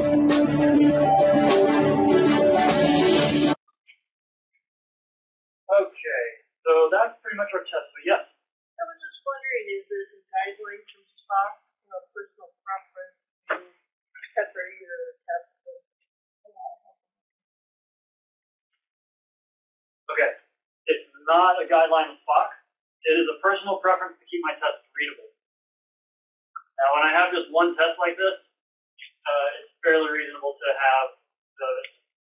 Okay, so that's pretty much our test. So yes. I was just wondering, is there some guidelines from Spock, personal preference to separate your tests? Okay, it's not a guideline of Spock. It is a personal preference to keep my tests readable. Now, when I have just one test like this, it's fairly reasonable to have the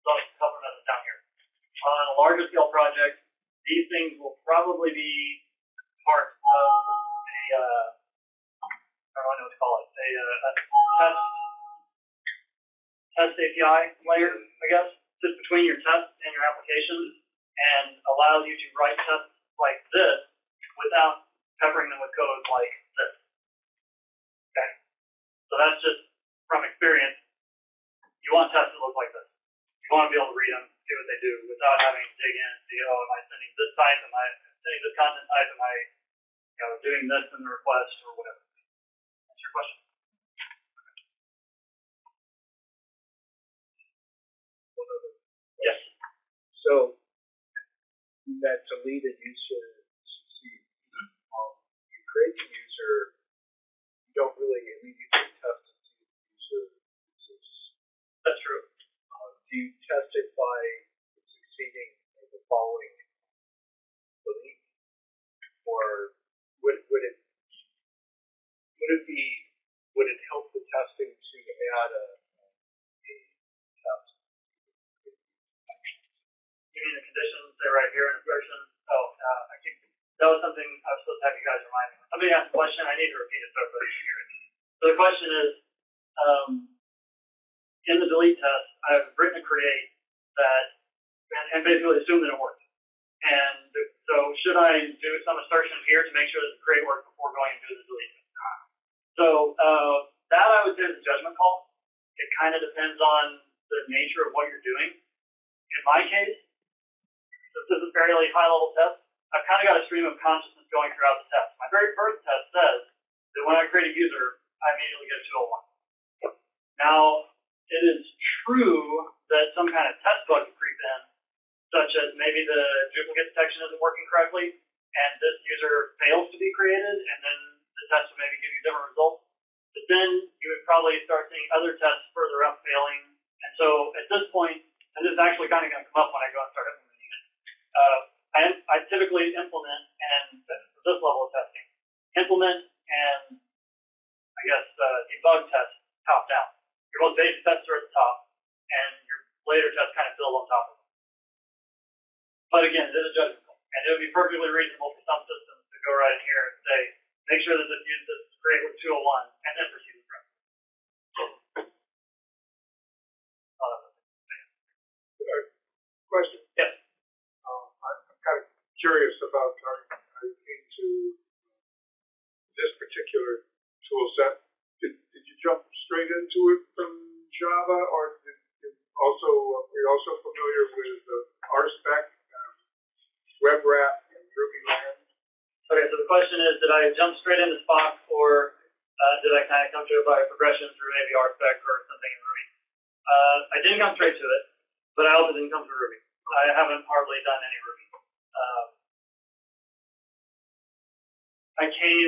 couple methods down here. On a larger scale project, these things will probably be part of a, I don't know what to call it, a test API layer, I guess, sits between your test and your applications and allows you to write tests like this without peppering them with code like this. Okay? So that's just from experience. You want tests that look like this. You want to be able to read them, see what they do, without having to dig in and see, oh, am I sending this type? Am I sending this content type? Am I doing this in the request or whatever? That's your question. Yes. So that deleted user succeeds. You create the user, you don't really immediately test to see if the user exists. That's true. Do you test it by succeeding in the following delete, or would it help the testing to add a test? You mean the conditions? They're right here in instructions. Oh, I think that was something I was supposed to have you guys remind me. Somebody asked a question. I need to repeat it so everybody can hear it. So the question is, in the delete test, I've written a create that, and basically assume that it works. And so should I do some assertion here to make sure that the create works before going and do the delete test? So that I would say is a judgment call. It kind of depends on the nature of what you're doing. In my case, since this is a fairly high-level test, I've kind of got a stream of consciousness going throughout the test. My very first test says that when I create a user, I immediately get a 201. Now, it is true that some kind of test bug could creep in, such as maybe the duplicate detection isn't working correctly, and this user fails to be created, and then the test would maybe give you different results. But then you would probably start seeing other tests further up failing. And so at this point, and this is actually kind of going to come up when I go and start implementing it, I typically implement, and for this level of testing, implement and, I guess, debug tests top down. Your most basic tests are at the top, and your later tests kind of build on top of them. But again, it is a judgment call, and it would be perfectly reasonable for some systems to go right in here and say, make sure that this uses create with 201, and then proceed with the rest. Question? Yes. I'm kind of curious about how you came to this particular tool set. Did you jump straight into it from Java, or were you also familiar with RSpec, WebWrap, and RubyLand? Okay, so the question is, did I jump straight into Spock, or did I kind of come to it by progression through maybe RSpec or something in Ruby? I didn't come straight to it, but I also didn't come through Ruby. I haven't hardly done any Ruby.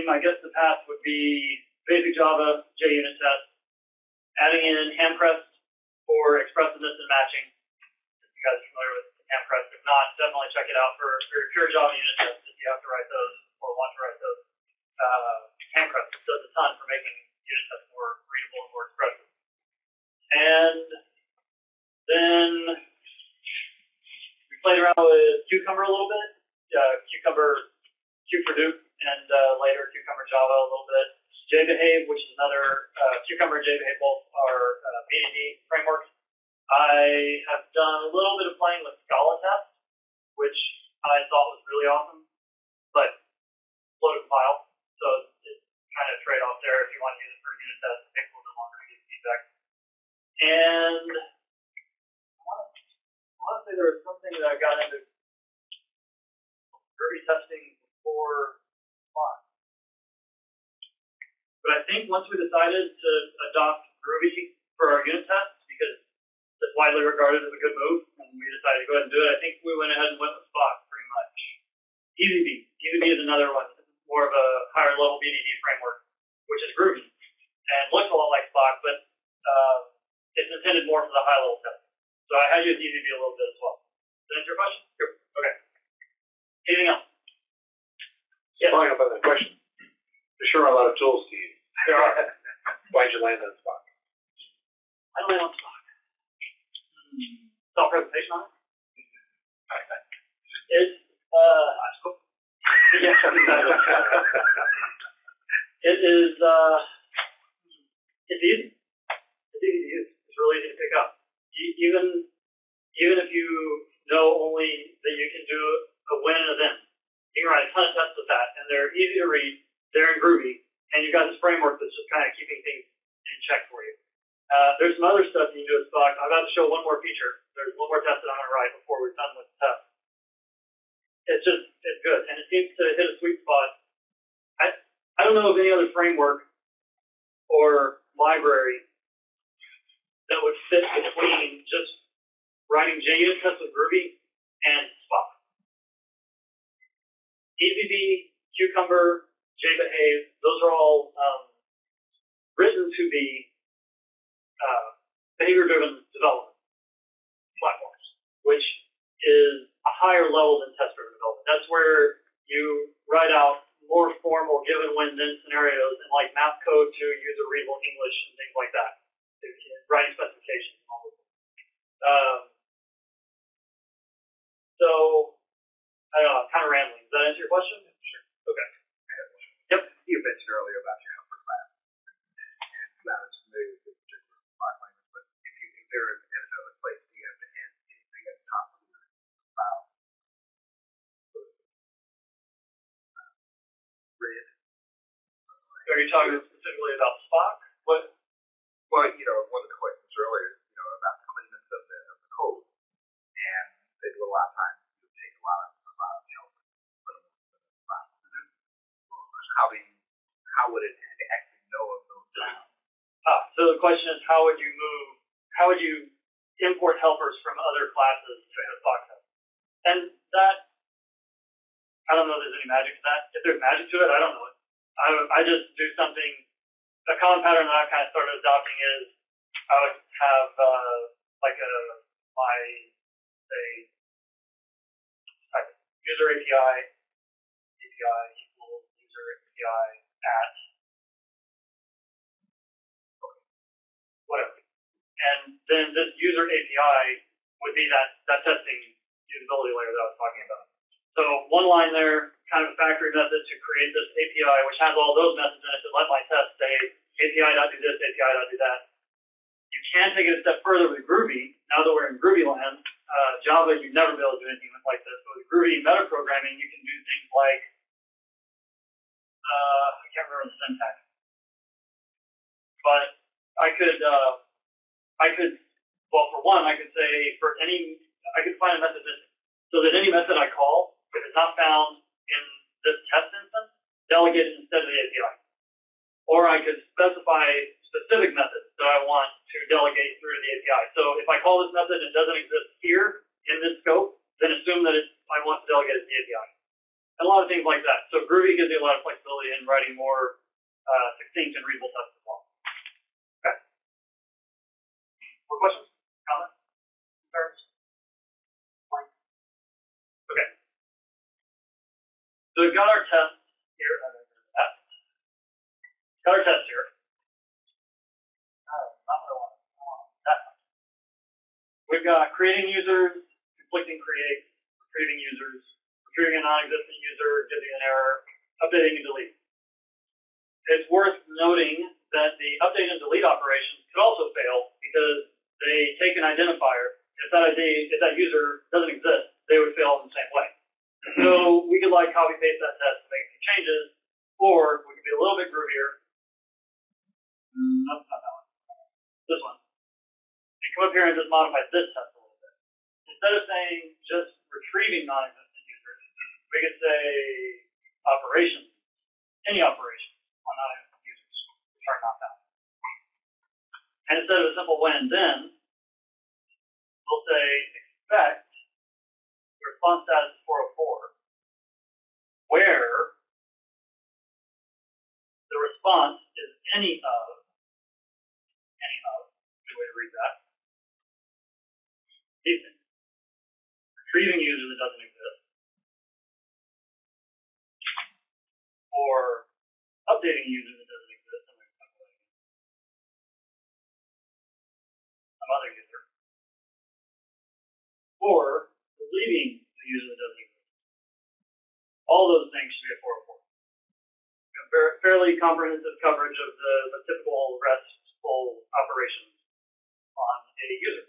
I guess the path would be basic Java, JUnit test, adding in Hamcrest for expressiveness and matching. If you guys are familiar with Hamcrest, if not, definitely check it out for your pure Java unit tests if you have to write those or want to write those. Hamcrest does a ton for making unit tests more readable and more expressive. And then we played around with Cucumber a little bit, Cucumber and later Cucumber Java a little bit. JBehave, which is another, Cucumber and JBehave both are BDD frameworks. I have done a little bit of playing with Scala test, which I thought was really awesome, but slow to compile, so it's kind of a trade-off there if you want to use it for a unit test. It takes a little bit longer to get feedback. And I want to say there was something that I got into Ruby testing before Spock. But I think once we decided to adopt Ruby for our unit tests, widely regarded as a good move, and we decided to go ahead and do it. I think we went ahead and went with Spock pretty much. EasyB. EasyB is another one, more of a higher level BDD framework, which is Groovy, and looks a lot like Spock, but it's intended more for the high level testing. So I had used EasyB a little bit as well. Does that answer your question? Sure. Okay. Anything else? Yes. Following up on that question, there sure are a lot of tools to use. There are. Why'd you land on Spock? I don't know on Spock. Self-presentation on it? It's, yeah, exactly. It is, it's easy. It's easy to use. It's really easy to pick up. Even if you know only that you can do a when and a then, you can write a ton of tests with that, and they're easy to read, they're in Groovy, and you've got this framework that's just kind of keeping things in check for you. There's some other stuff you can do with Spock. I'm about to show one more feature. There's one more test that I'm going to write before we're done with the test. It's good, and it seems to hit a sweet spot. I don't know of any other framework or library that would fit between just writing JUnit tests with Groovy and Spock. EasyB, Cucumber, JBehave, those are all written to be behavior-driven development platforms, which is a higher level than test-driven development. That's where you write out more formal given when then scenarios and like map code to user readable English and things like that. Writing specifications and all of that. So, I don't know, I'm kind of rambling. Does that answer your question? Sure. Okay. Yep. You mentioned earlier about your helper class. And I'm not as familiar with this particular Spock language, but if there is another place, do you have to add anything at the top of your file? Read. Are you talking specifically about Spock? What? Well, one of the questions earlier, about the cleanness of the code, and they do a lot of times take a lot of help. How would it actually know of those things? So the question is, how would you import helpers from other classes to a Spock test? And that, I don't know if there's any magic to that. If there's magic to it, I don't know it. I just do something. A common pattern that I've kind of started adopting is I would have user API equals user API at whatever. And then this user API would be that testing usability layer that I was talking about. So one line there, kind of a factory method to create this API, which has all those methods in it to let my test say API.do this, API.do that. You can take it a step further with Groovy. Now that we're in Groovy land, Java, you'd never be able to do anything like this. But with Groovy metaprogramming, you can do things like, I can't remember the syntax. But I could, well, for one, I could say I could find a method so that any method I call, if it's not found in this test instance, delegate it instead of the API. Or I could specify specific methods that I want to delegate through the API. So if I call this method and it doesn't exist here in this scope, then assume that I want to delegate it to the API. And a lot of things like that. So Groovy gives you a lot of flexibility in writing more succinct and readable tests as well. Okay. More questions? Comments? Concerns? Okay. So we've got our test here. Got our test here. Not what I want. I want that one. We've got creating users, conflicting creates, retrieving users, retrieving a non-existent user, giving an error, updating and deleting. It's worth noting that the update and delete operations could also fail because they take an identifier. If that user doesn't exist, they would fail in the same way. So we could copy paste that test and make a few changes, or we could be a little bit groovier. Nope, not that one. This one. You come up here and just modify this test a little bit. Instead of saying just retrieving non-existent users, we could say operations, any operation on non-existent users, which are not found. And instead of a simple when and then, we'll say expect the response status is 404, where the response is any of, good way to read that, these things. Retrieving user that doesn't exist, or updating user that doesn't exist, some other user, or deleting the user that doesn't exist. All those things should be a 404. Fairly comprehensive coverage of the typical RESTful operations on a user.